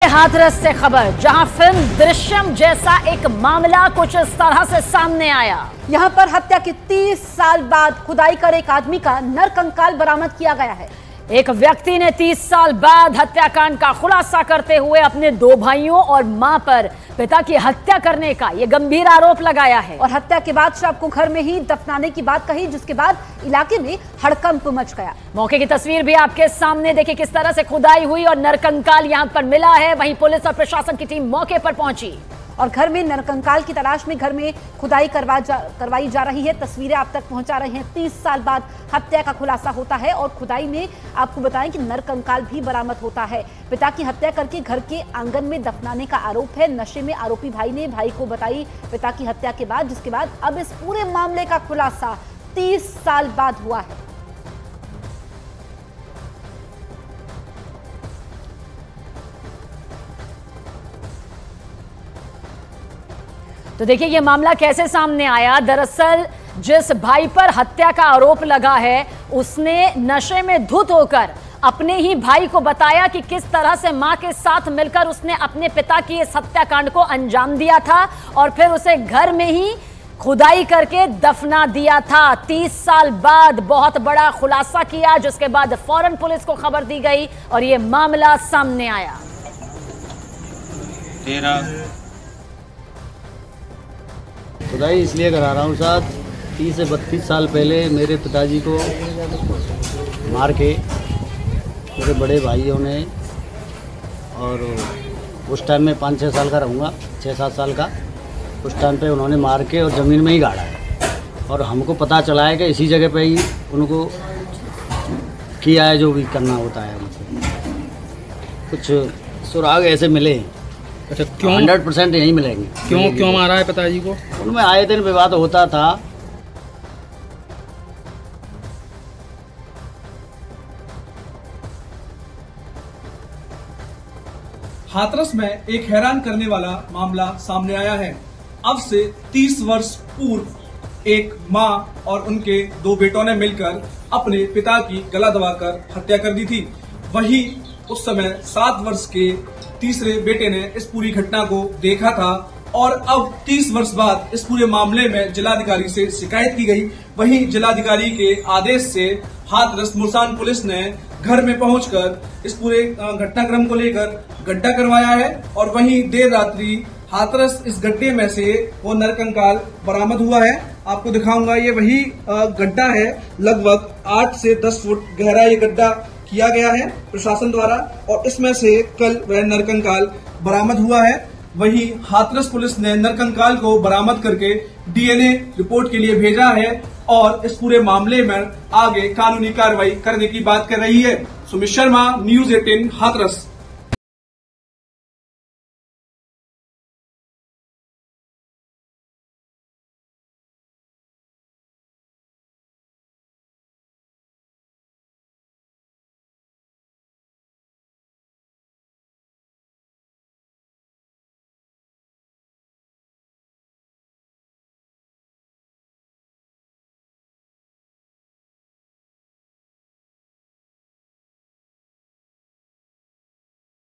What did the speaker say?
हाथरस से खबर, जहां फिल्म दृश्यम जैसा एक मामला कुछ इस तरह से सामने आया। यहां पर हत्या के 30 साल बाद खुदाई कर एक आदमी का नरकंकाल बरामद किया गया है। एक व्यक्ति ने 30 साल बाद हत्याकांड का खुलासा करते हुए अपने 2 भाइयों और मां पर पिता की हत्या करने का यह गंभीर आरोप लगाया है और हत्या के बाद शव को घर में ही दफनाने की बात कही, जिसके बाद इलाके में हड़कंप मच गया। मौके की तस्वीर भी आपके सामने, देखिए किस तरह से खुदाई हुई और नरकंकाल यहां पर मिला है। वहीं पुलिस और प्रशासन की टीम मौके पर पहुंची और घर में नरकंकाल की तलाश में घर में खुदाई करवाई जा रही है। तस्वीरें आप तक पहुंचा रहे हैं। 30 साल बाद हत्या का खुलासा होता है और खुदाई में आपको बताएं कि नरकंकाल भी बरामद होता है। पिता की हत्या करके घर के आंगन में दफनाने का आरोप है। नशे में आरोपी भाई ने भाई को बताई पिता की हत्या के बाद, जिसके बाद अब इस पूरे मामले का खुलासा 30 साल बाद हुआ है। तो देखिए ये मामला कैसे सामने आया। दरअसल जिस भाई पर हत्या का आरोप लगा है, उसने नशे में धुत होकर अपने ही भाई को बताया कि किस तरह से मां के साथ मिलकर उसने अपने पिता की इस हत्याकांड को अंजाम दिया था और फिर उसे घर में ही खुदाई करके दफना दिया था। 30 साल बाद बहुत बड़ा खुलासा किया, जिसके बाद फौरन पुलिस को खबर दी गई और ये मामला सामने आया। खुदाई इसलिए करा रहा हूँ साहब, 30 से 32 साल पहले मेरे पिताजी को मार के मेरे बड़े भाइयों ने, और उस टाइम में 5-6 साल का रहूँगा, 6-7 साल का, उस टाइम पे उन्होंने मार के और ज़मीन में ही गाड़ा है। और हमको पता चला है कि इसी जगह पे ही उनको किया है जो भी करना होता है। हमको कुछ सुराग ऐसे मिले हैं। अच्छा, क्यों 100% यही मिलेंगे। क्यों मारा है पिताजी को? उनमें आए दिन विवाद होता था। हाथरस में एक हैरान करने वाला मामला सामने आया है। अब से 30 वर्ष पूर्व एक मां और उनके 2 बेटों ने मिलकर अपने पिता की गला दबाकर हत्या कर दी थी। वही उस समय 7 वर्ष के तीसरे बेटे ने इस पूरी घटना को देखा था और अब 30 वर्ष बाद इस पूरे मामले में जिलाधिकारी से शिकायत की गई। वहीं जिलाधिकारी के आदेश से हाथरस मुरसान पुलिस ने घर में पहुंचकर इस पूरे घटनाक्रम को लेकर गड्ढा करवाया है और वहीं देर रात्रि हाथरस इस गड्ढे में से वो नरकंकाल बरामद हुआ है। आपको दिखाऊंगा, ये वही गड्ढा है। लगभग 8 से 10 फुट गहरा ये गड्ढा किया गया है प्रशासन द्वारा और इसमें से कल वह नरकंकाल बरामद हुआ है। वहीं हाथरस पुलिस ने नरकंकाल को बरामद करके डीएनए रिपोर्ट के लिए भेजा है और इस पूरे मामले में आगे कानूनी कार्रवाई करने की बात कर रही है। सुमित शर्मा, न्यूज़ 18 हाथरस।